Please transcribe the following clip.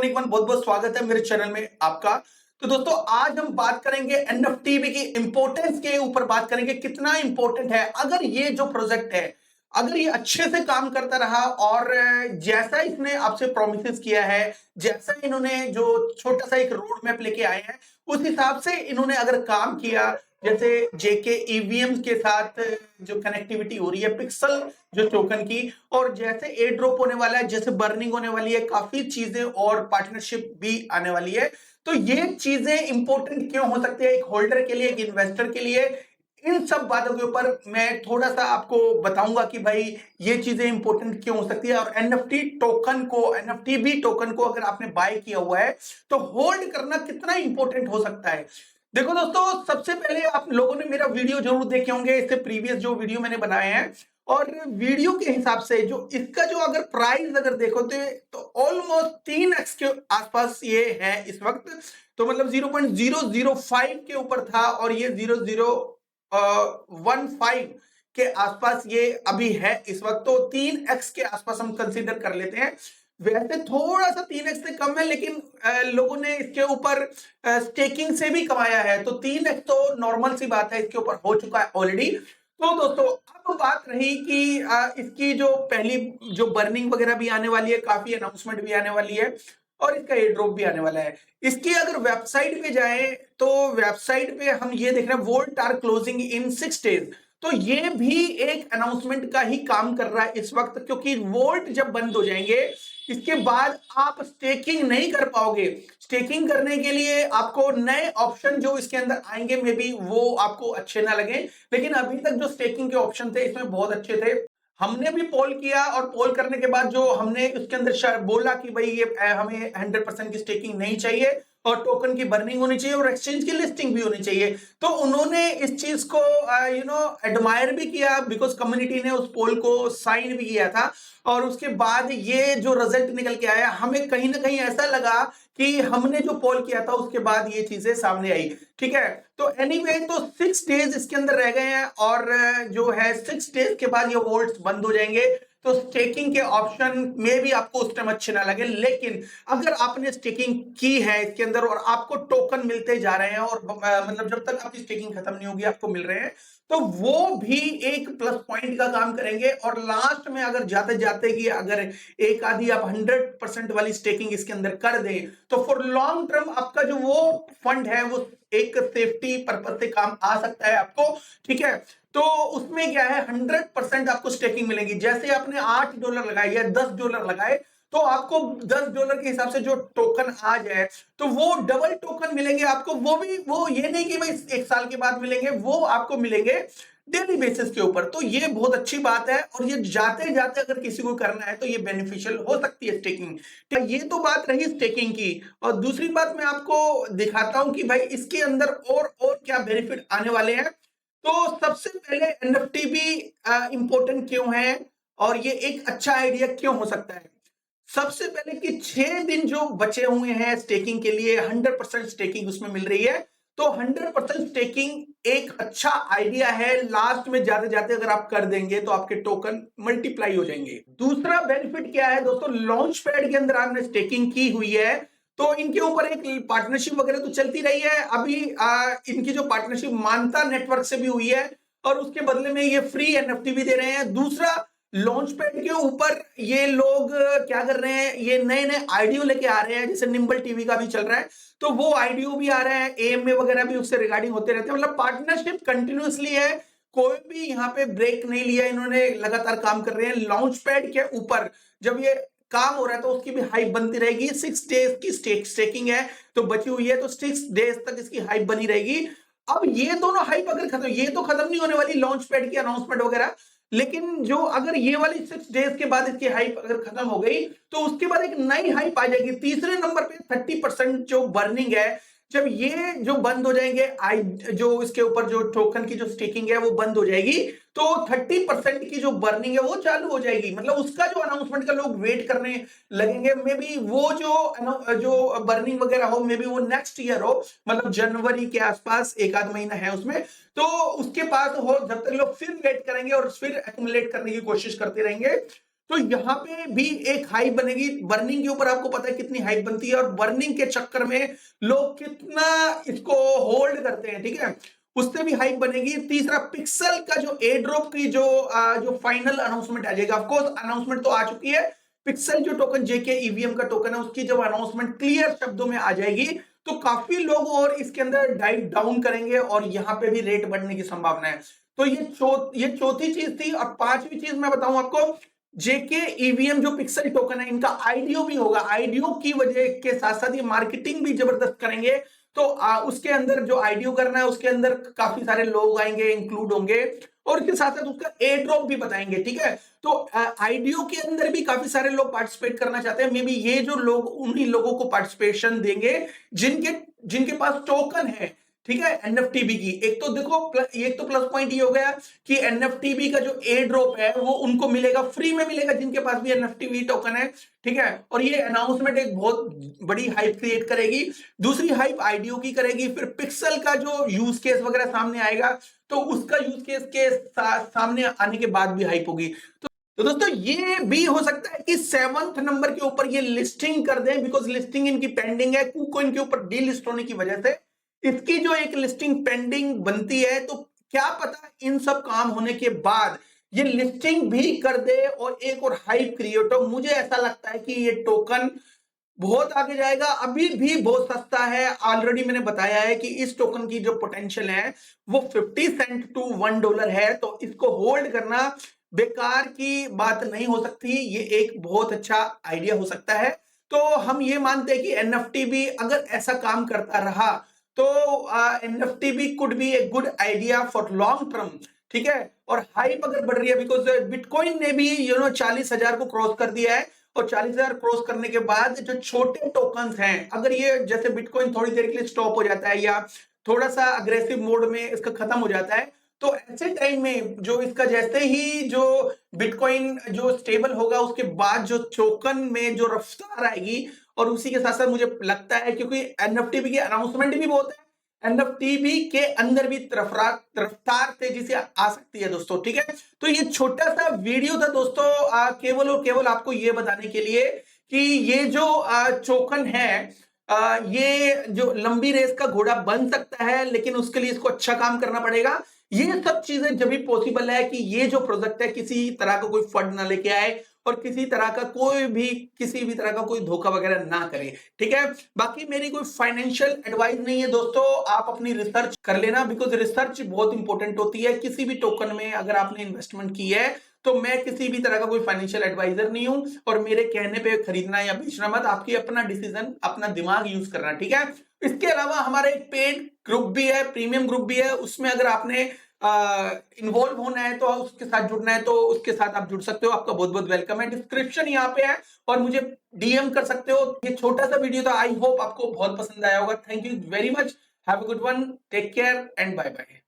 बहुत बहुत स्वागत है मेरे चैनल में आपका। तो दोस्तों आज हम बात करेंगे एनएफटी की इंपॉर्टेंस के ऊपर बात करेंगे, कितना इंपॉर्टेंट है। अगर ये जो प्रोजेक्ट है, अगर ये अच्छे से काम करता रहा और जैसा इसने आपसे प्रोमिस किया है, जैसा इन्होंने जो छोटा सा एक रोड मैप लेके आए हैं, उस हिसाब से इन्होंने अगर काम किया, जैसे जेके ईवीएम के साथ जो कनेक्टिविटी हो रही है पिक्सल जो टोकन की, और जैसे एयर ड्रॉप होने वाला है, जैसे बर्निंग होने वाली है, काफी चीजें और पार्टनरशिप भी आने वाली है। तो ये चीजें इंपॉर्टेंट क्यों हो सकती है एक होल्डर के लिए, एक इन्वेस्टर के लिए, इन सब बातों के ऊपर मैं थोड़ा सा आपको बताऊंगा कि भाई ये चीजें इंपॉर्टेंट क्यों हो सकती है। और एनएफटी भी टोकन को अगर आपने बाय किया हुआ है तो होल्ड करना कितना इंपॉर्टेंट हो सकता है। देखो दोस्तों, सबसे पहले आप लोगों ने मेरा वीडियो जरूर देखे होंगे, इससे प्रीवियस जो वीडियो मैंने बनाए हैं, और वीडियो के हिसाब से जो इसका जो अगर प्राइस अगर देखो तो ऑलमोस्ट 3x के आसपास ये है इस वक्त। तो मतलब 0.005 के ऊपर था और ये 0.015 के आसपास ये अभी है इस वक्त। तो 3x के आसपास हम कंसीडर कर लेते हैं। वैसे थोड़ा सा 3x से कम है, लेकिन लोगों ने इसके ऊपर स्टेकिंग से भी कमाया है, तो 3x तो नॉर्मल सी बात है, इसके ऊपर हो चुका है ऑलरेडी। तो दोस्तों अब बात रही कि इसकी जो पहली जो बर्निंग वगैरह भी आने वाली है, काफी अनाउंसमेंट भी आने वाली है, और इसका एयर ड्रॉप भी आने वाला है। इसकी अगर वेबसाइट पे जाएं तो वेबसाइट पे हम ये देख रहे हैं, volt are closing in 6 days. तो ये भी एक अनाउंसमेंट का ही काम कर रहा है इस वक्त, क्योंकि वोल्ट जब बंद हो जाएंगे इसके बाद आप स्टेकिंग नहीं कर पाओगे। स्टेकिंग करने के लिए आपको नए ऑप्शन जो इसके अंदर आएंगे, मे बी वो आपको अच्छे ना लगे, लेकिन अभी तक जो स्टेकिंग के ऑप्शन थे इसमें बहुत अच्छे थे। हमने भी पोल किया और पोल करने के बाद जो हमने उसके अंदर बोला कि भाई ये हमें 100% की स्टेकिंग नहीं चाहिए और टोकन की बर्निंग होनी चाहिए और एक्सचेंज की लिस्टिंग भी होनी चाहिए। तो उन्होंने इस चीज को एडमायर भी किया, बिकॉज कम्युनिटी ने उस पोल को साइन भी किया था। और उसके बाद ये जो रिजल्ट निकल के आया, हमें कहीं ना कहीं ऐसा लगा कि हमने जो पोल किया था उसके बाद ये चीजें सामने आई। ठीक है, तो एनीवे तो 6 डेज इसके अंदर रह गए हैं, और जो है 6 डेज के बाद ये वोल्ट्स बंद हो जाएंगे। तो स्टेकिंग के ऑप्शन में भी आपको उस टाइम अच्छे ना लगे, लेकिन अगर आपने स्टेकिंग की है इसके अंदर और आपको टोकन मिलते जा रहे हैं, और मतलब जब तक आपकी स्टेकिंग खत्म नहीं होगी आपको मिल रहे हैं, तो वो भी एक प्लस पॉइंट का काम करेंगे। और लास्ट में अगर जाते जाते कि अगर एक आधी आप 100% वाली स्टेकिंग इसके अंदर कर दें, तो फॉर लॉन्ग टर्म आपका जो वो फंड है वो एक सेफ्टी पर्पज से काम आ सकता है आपको। ठीक है, तो उसमें क्या है, 100% आपको स्टेकिंग मिलेगी। जैसे आपने $8 लगाए या $10 लगाए, तो आपको $10 के हिसाब से जो टोकन आ जाए तो वो डबल टोकन मिलेंगे आपको। वो ये नहीं कि भाई 1 साल के बाद मिलेंगे, वो आपको मिलेंगे डेली बेसिस के ऊपर। तो ये बहुत अच्छी बात है, और ये जाते जाते अगर किसी को करना है तो ये बेनिफिशियल हो सकती है स्टेकिंग। ये तो बात रही स्टेकिंग की, और दूसरी बात मैं आपको दिखाता हूं कि भाई इसके अंदर और क्या बेनिफिट आने वाले हैं। तो सबसे पहले एनएफटी भी इंपॉर्टेंट क्यों है और ये एक अच्छा आइडिया क्यों हो सकता है। सबसे पहले कि 6 दिन जो बचे हुए हैं स्टेकिंग के लिए, 100% स्टेकिंग उसमें मिल रही है। तो 100% स्टेकिंग एक अच्छा आइडिया है। लास्ट में जाते जाते अगर आप कर देंगे तो आपके टोकन मल्टीप्लाई हो जाएंगे। दूसरा बेनिफिट क्या है दोस्तों, लॉन्च पैड के अंदर आपने स्टेकिंग की हुई है तो इनके ऊपर एक पार्टनरशिप वगैरह तो चलती रही है। अभी इनकी जो पार्टनरशिप मानता नेटवर्क से भी हुई है, और उसके बदले में ये फ्री एनएफटी भी दे रहे हैं। दूसरा, लॉन्च पैड के ऊपर ये लोग क्या कर रहे हैं, ये नए नए आईडियो लेके आ रहे हैं, जैसे निम्बल टीवी का भी चल रहा है, तो वो आईडियो भी आ रहे हैं, एएमए वगैरह भी उससे रिगार्डिंग होते रहते हैं। मतलब पार्टनरशिप कंटिन्यूअसली है, कोई भी यहाँ पे ब्रेक नहीं लिया इन्होंने, लगातार काम कर रहे हैं लॉन्च पैड के ऊपर। जब ये काम हो रहा है तो उसकी भी हाइप बनती रहेगी। 6 डेज की स्टेकिंग है तो बची हुई है, तो 6 डेज तक इसकी हाइप बनी रहेगी। अब ये दोनों हाइप अगर खत्म, ये तो खत्म नहीं होने वाली लॉन्च पैड की अनाउंसमेंट वगैरह, लेकिन जो अगर ये वाली 6 डेज के बाद इसकी हाइप अगर खत्म हो गई तो उसके बाद एक नई हाइप आ जाएगी। तीसरे नंबर पे 30% जो बर्निंग है, जब ये जो बंद हो जाएंगे, जो इसके ऊपर जो टोकन की जो स्टेकिंग है वो बंद हो जाएगी, तो 30% की जो बर्निंग है वो चालू हो जाएगी। मतलब उसका जो अनाउंसमेंट का लोग वेट करने लगेंगे। मे बी वो जो बर्निंग वगैरह हो, मे बी वो नेक्स्ट ईयर हो, मतलब जनवरी के आसपास, एक आध महीना है उसमें, तो उसके पास हो। जब तक लोग फिर वेट करेंगे और फिर एक्युमुलेट करने की कोशिश करते रहेंगे, तो यहाँ पे भी एक हाइप बनेगी। बर्निंग के ऊपर आपको पता है कितनी हाइप बनती है, और बर्निंग के चक्कर में लोग कितना इसको होल्ड करते हैं, ठीक है, उससे भी हाइप बनेगी। तीसरा, पिक्सल का जो एयर ड्रॉप की जो फाइनल अनाउंसमेंट आ जाएगा, ऑफकोर्स अनाउंसमेंट तो आ चुकी है। पिक्सल जो टोकन जेके ईवीएम का टोकन है, उसकी जब अनाउंसमेंट क्लियर शब्दों में आ जाएगी तो काफी लोग और इसके अंदर डाइव डाउन करेंगे, और यहाँ पे भी रेट बढ़ने की संभावना है। तो ये चौथी चीज थी। और पांचवी चीज मैं बताऊं आपको, जेके ईवीएम जो पिक्सल टोकन है, इनका आईडीओ भी होगा। आईडीओ की वजह के साथ साथ ये मार्केटिंग भी जबरदस्त करेंगे। तो उसके अंदर जो आईडीओ करना है, उसके अंदर काफी सारे लोग आएंगे, इंक्लूड होंगे, और उसके साथ साथ उसका एयर ड्रॉप भी बताएंगे, ठीक है। तो आईडीओ के अंदर भी काफी सारे लोग पार्टिसिपेट करना चाहते हैं। मे बी ये जो लोग, उन्हीं लोगों को पार्टिसिपेशन देंगे जिनके जिनके पास टोकन है, ठीक है, एनएफटीबी की। एक तो देखो, एक तो प्लस पॉइंट ये हो गया कि एनएफटीबी का जो एयर ड्रॉप है वो उनको मिलेगा, फ्री में मिलेगा, जिनके पास भी एनएफटीबी टोकन है, ठीक है। और ये अनाउंसमेंट एक बहुत बड़ी हाइप क्रिएट करेगी। दूसरी हाइप आईडीओ की करेगी। फिर पिक्सल का जो यूज केस वगैरह सामने आएगा, तो उसका यूज केस के सामने आने के बाद भी हाइप होगी। तो दोस्तों, ये भी हो सकता है कि 7th नंबर के ऊपर ये लिस्टिंग कर दें, बिकॉज लिस्टिंग इनकी पेंडिंग है। KuCoin के ऊपर डीलिस्ट होने की वजह से इसकी जो एक लिस्टिंग पेंडिंग बनती है, तो क्या पता इन सब काम होने के बाद ये लिस्टिंग भी कर दे और एक और हाइप क्रिएट हो। मुझे ऐसा लगता है कि ये टोकन बहुत आगे जाएगा। अभी भी बहुत सस्ता है। ऑलरेडी मैंने बताया है कि इस टोकन की जो पोटेंशियल है वो 50 सेंट टू $1 है। तो इसको होल्ड करना बेकार की बात नहीं हो सकती, ये एक बहुत अच्छा आइडिया हो सकता है। तो हम ये मानते हैं कि एनएफटी भी अगर ऐसा काम करता रहा तो एनएफटी भी could be a good idea for long term, ठीक है। और हाइप अगर बढ़ रही है, बिकॉज बिटकॉइन ने भी 40,000 को क्रॉस कर दिया है, और 40,000 क्रॉस करने के बाद जो छोटे टोकन्स हैं, अगर ये जैसे बिटकॉइन थोड़ी देर के लिए स्टॉप हो जाता है या थोड़ा सा अग्रेसिव मोड में इसका खत्म हो जाता है, तो ऐसे टाइम में जो इसका जैसे ही जो बिटकॉइन जो स्टेबल होगा, उसके बाद जो टोकन में जो रफ्तार आएगी, और उसी के साथ साथ मुझे लगता है, क्योंकि एनएफटी की अनाउंसमेंट भी बहुत है, एनएफटी के अंदर भी रफ्तार तेजी से आ सकती है दोस्तों, ठीक है। तो ये छोटा सा वीडियो था दोस्तों, केवल और केवल आपको ये बताने के लिए कि ये जो टोकन है, ये जो लंबी रेस का घोड़ा बन सकता है, लेकिन उसके लिए इसको अच्छा काम करना पड़ेगा। ये सब चीजें जब भी पॉसिबल है कि ये जो प्रोजेक्ट है किसी तरह का कोई फंड ना लेके आए, और किसी भी तरह का कोई धोखा वगैरह ना करे, ठीक है। बाकी मेरी कोई फाइनेंशियल एडवाइस नहीं है दोस्तों, आप अपनी रिसर्च कर लेना, बिकॉज रिसर्च बहुत इंपॉर्टेंट होती है। किसी भी टोकन में अगर आपने इन्वेस्टमेंट की है, तो मैं किसी भी तरह का कोई फाइनेंशियल एडवाइजर नहीं हूं, और मेरे कहने पे खरीदना या बेचना मत, आपकी अपना डिसीजन, अपना दिमाग यूज करना, ठीक है। इसके अलावा हमारा एक पेड ग्रुप भी है, प्रीमियम ग्रुप भी है, उसमें अगर आपने इन्वॉल्व होना है तो उसके साथ जुड़ना है, तो उसके साथ आप जुड़ सकते हो। आपका बहुत बहुत वेलकम है। डिस्क्रिप्शन यहाँ पे है, और मुझे डीएम कर सकते हो। ये छोटा सा वीडियो था, आई होप आपको बहुत पसंद आया होगा। Thank you very much, have a good one, take care and bye bye.